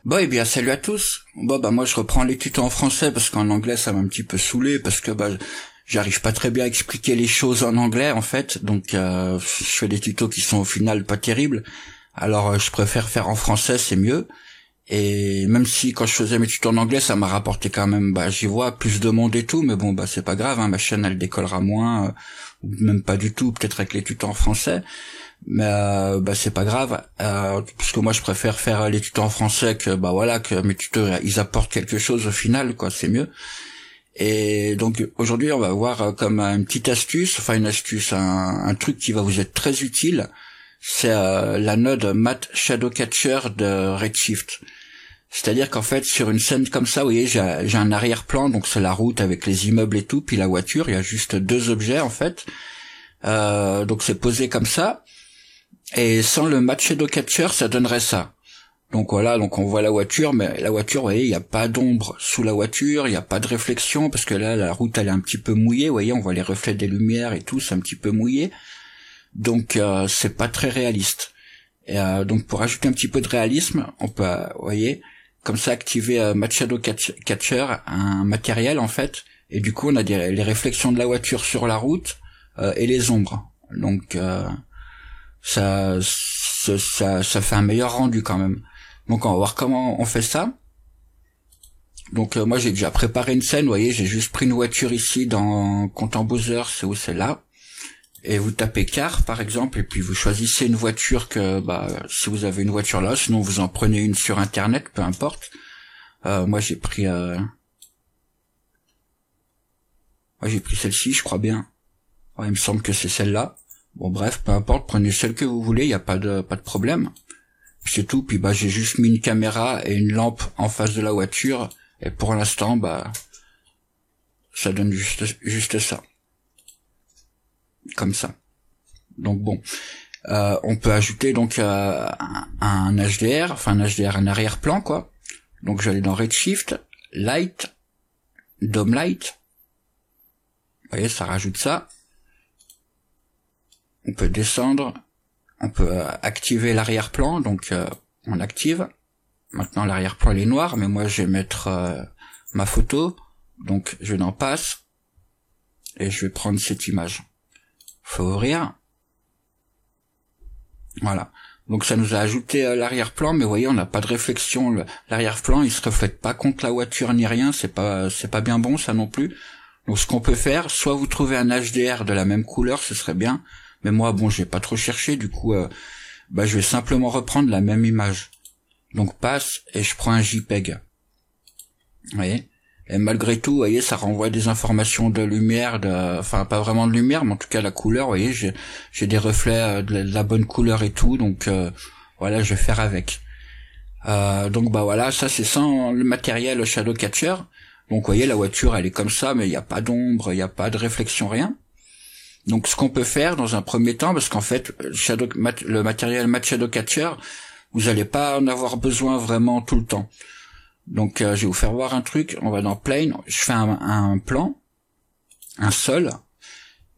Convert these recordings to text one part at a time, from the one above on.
Bon, eh bien, salut à tous. Bon, bah, moi, je reprends les tutos en français parce qu'en anglais, ça m'a un petit peu saoulé parce que, bah, j'arrive pas très bien à expliquer les choses en anglais, en fait. Donc, je fais des tutos qui sont au final pas terribles. Alors, je préfère faire en français, c'est mieux. Et même si quand je faisais mes tutos en anglais, ça m'a rapporté quand même, bah, j'y vois plus de monde et tout, mais bon, bah, c'est pas grave, hein, ma chaîne, elle décollera moins, ou même pas du tout, peut-être avec les tutos en français. Mais bah c'est pas grave, parce que moi je préfère faire les tutos en français que bah voilà que mes tutos ils apportent quelque chose au final, quoi, c'est mieux. Et donc aujourd'hui on va voir comme une petite astuce, enfin une astuce, un truc qui va vous être très utile. C'est la node Matte Shadow Catcher de Redshift. C'est-à-dire qu'en fait sur une scène comme ça, vous voyez, j'ai un arrière-plan, donc c'est la route avec les immeubles et tout, puis la voiture, il y a juste deux objets en fait. Donc c'est posé comme ça. Et sans le Matte Shadow Catcher, ça donnerait ça. Donc voilà, donc on voit la voiture, mais la voiture, vous voyez, il n'y a pas d'ombre sous la voiture, il n'y a pas de réflexion, parce que là, la route, elle est un petit peu mouillée, vous voyez, on voit les reflets des lumières et tout, c'est un petit peu mouillé. Donc c'est pas très réaliste. Et donc pour ajouter un petit peu de réalisme, on peut, vous voyez, comme ça activer Matte Shadow Catcher, un matériel en fait, et du coup on a les réflexions de la voiture sur la route et les ombres. Donc ça fait un meilleur rendu quand même. Donc on va voir comment on fait ça. Donc moi j'ai déjà préparé une scène, vous voyez, j'ai juste pris une voiture ici dans Compte en Bowser, c'est où, c'est là. Et vous tapez car par exemple, et puis vous choisissez une voiture que, bah, si vous avez une voiture là, sinon vous en prenez une sur internet, peu importe. Moi j'ai pris celle-ci, je crois bien. Ouais, il me semble que c'est celle-là. Bon bref, peu importe, prenez celle que vous voulez, il y a pas de problème. C'est tout, puis bah j'ai juste mis une caméra et une lampe en face de la voiture, et pour l'instant, bah ça donne juste ça. Comme ça. Donc bon. On peut ajouter donc un HDR, enfin un HDR, un arrière-plan quoi. Donc j'allais dans Redshift, Light, Dome Light. Vous voyez, ça rajoute ça. On peut descendre, on peut activer l'arrière-plan, donc on active. Maintenant l'arrière-plan il est noir, mais moi je vais mettre ma photo, donc je vais dans Passe, et je vais prendre cette image. Faut ouvrir. Voilà. Donc ça nous a ajouté l'arrière-plan, mais vous voyez, on n'a pas de réflexion. L'arrière-plan, il se reflète pas contre la voiture ni rien, c'est pas bien bon ça non plus. Donc ce qu'on peut faire, soit vous trouvez un HDR de la même couleur, ce serait bien. Mais moi, bon, j'ai pas trop cherché, du coup, bah je vais simplement reprendre la même image. Donc Passe et je prends un JPEG. Vous voyez. Et malgré tout, vous voyez, ça renvoie des informations de lumière, enfin pas vraiment de lumière, mais en tout cas la couleur, vous voyez, j'ai des reflets de la bonne couleur et tout, donc voilà, je vais faire avec. Donc bah voilà, ça c'est sans le matériel Shadow Catcher. Donc vous voyez, la voiture elle est comme ça, mais il n'y a pas d'ombre, il n'y a pas de réflexion, rien. Donc ce qu'on peut faire dans un premier temps, parce qu'en fait le matériel Matte Shadow Catcher, vous n'allez pas en avoir besoin vraiment tout le temps. Donc je vais vous faire voir un truc, on va dans Plane, je fais un plan, un sol,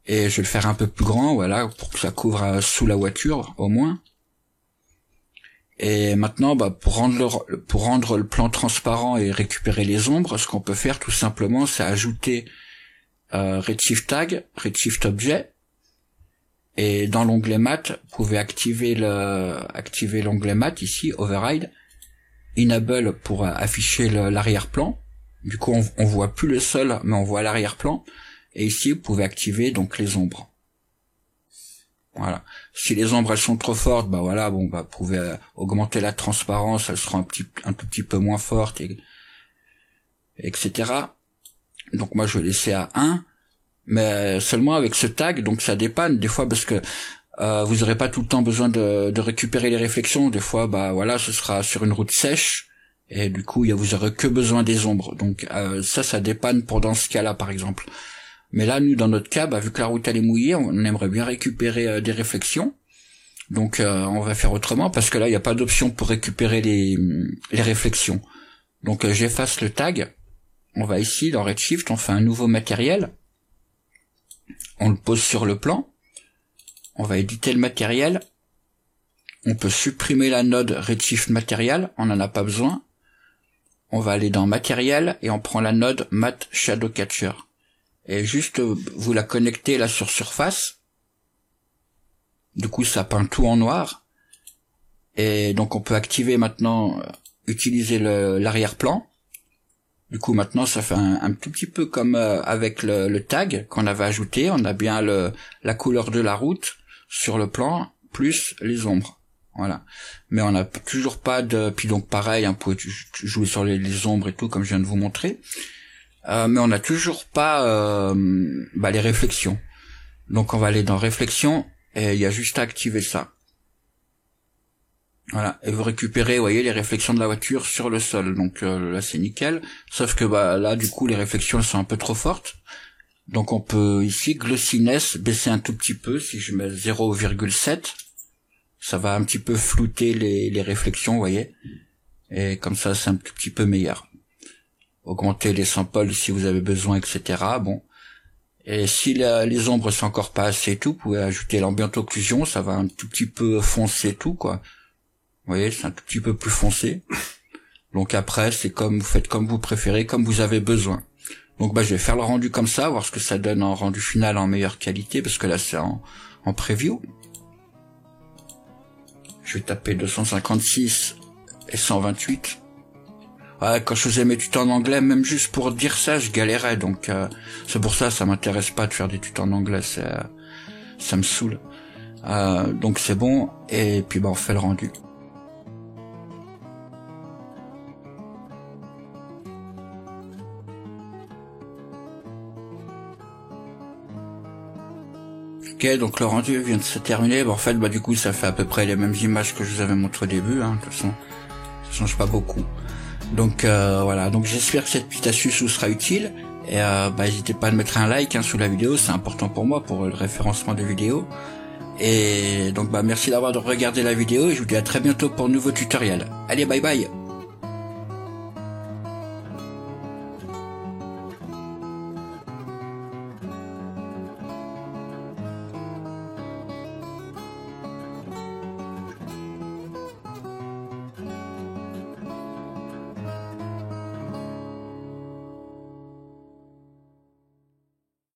et je vais le faire un peu plus grand, voilà, pour que ça couvre sous la voiture au moins. Et maintenant, bah, pour rendre le plan transparent et récupérer les ombres, ce qu'on peut faire tout simplement, c'est ajouter Redshift Tag, Redshift Objet, et dans l'onglet Matte, vous pouvez activer l'onglet Matte ici, Override, Enable pour afficher l'arrière-plan. Du coup, on voit plus le sol, mais on voit l'arrière-plan. Et ici, vous pouvez activer donc les ombres. Voilà. Si les ombres elles sont trop fortes, bah voilà, bon, bah vous pouvez augmenter la transparence, elle sera un tout petit peu moins forte, etc. Donc moi, je vais laisser à 1, mais seulement avec ce tag, donc ça dépanne des fois parce que vous aurez pas tout le temps besoin de récupérer les réflexions. Des fois, bah voilà, ce sera sur une route sèche et du coup, vous aurez que besoin des ombres. Donc ça dépanne pour dans ce cas-là, par exemple. Mais là, nous, dans notre cas, bah, vu que la route elle est mouillée, on aimerait bien récupérer des réflexions. Donc on va faire autrement parce que là, il n'y a pas d'option pour récupérer les réflexions. Donc j'efface le tag. On va ici dans Redshift, on fait un nouveau matériel. On le pose sur le plan. On va éditer le matériel. On peut supprimer la node Redshift Material, on n'en a pas besoin. on va aller dans matériel et on prend la node Matte Shadow Catcher. Et juste, vous la connectez là sur surface. Du coup, ça peint tout en noir. Et donc, on peut activer maintenant, utiliser l'arrière-plan. Du coup, maintenant, ça fait un tout petit peu comme avec le tag qu'on avait ajouté. On a bien la couleur de la route sur le plan, plus les ombres. Voilà. Mais on n'a toujours pas de... Puis donc, pareil, vous pouvez jouer sur les ombres et tout, comme je viens de vous montrer. Mais on n'a toujours pas les réflexions. Donc, on va aller dans réflexion et il y a juste à activer ça. Voilà, et vous récupérez, vous voyez, les réflexions de la voiture sur le sol. Donc là, c'est nickel. Sauf que là, du coup, les réflexions elles sont un peu trop fortes. Donc on peut ici, glossiness, baisser un tout petit peu. Si je mets 0,7, ça va un petit peu flouter les réflexions, vous voyez. Et comme ça, c'est un tout petit peu meilleur. Augmenter les samples si vous avez besoin, etc. Bon. Et si les ombres sont encore pas assez et tout, vous pouvez ajouter l'ambient occlusion, ça va un tout petit peu foncer tout, quoi. Vous voyez, c'est un tout petit peu plus foncé. Donc après, c'est comme vous faites comme vous préférez, comme vous avez besoin. Donc je vais faire le rendu comme ça, voir ce que ça donne en rendu final en meilleure qualité, parce que là c'est en preview. Je vais taper 256 et 128. Ouais, quand je faisais mes tutos en anglais, même juste pour dire ça, je galérais, donc c'est pour ça m'intéresse pas de faire des tutos en anglais, ça me saoule. Donc c'est bon, et puis on fait le rendu. Ok, donc le rendu vient de se terminer. En fait, du coup, ça fait à peu près les mêmes images que je vous avais montré au début. De toute façon, ça change pas beaucoup. Donc voilà. Donc j'espère que cette petite astuce vous sera utile. Et n'hésitez pas à mettre un like sous la vidéo, c'est important pour moi pour le référencement des vidéos. Et donc merci d'avoir regardé la vidéo et je vous dis à très bientôt pour un nouveau tutoriel. Allez, bye bye.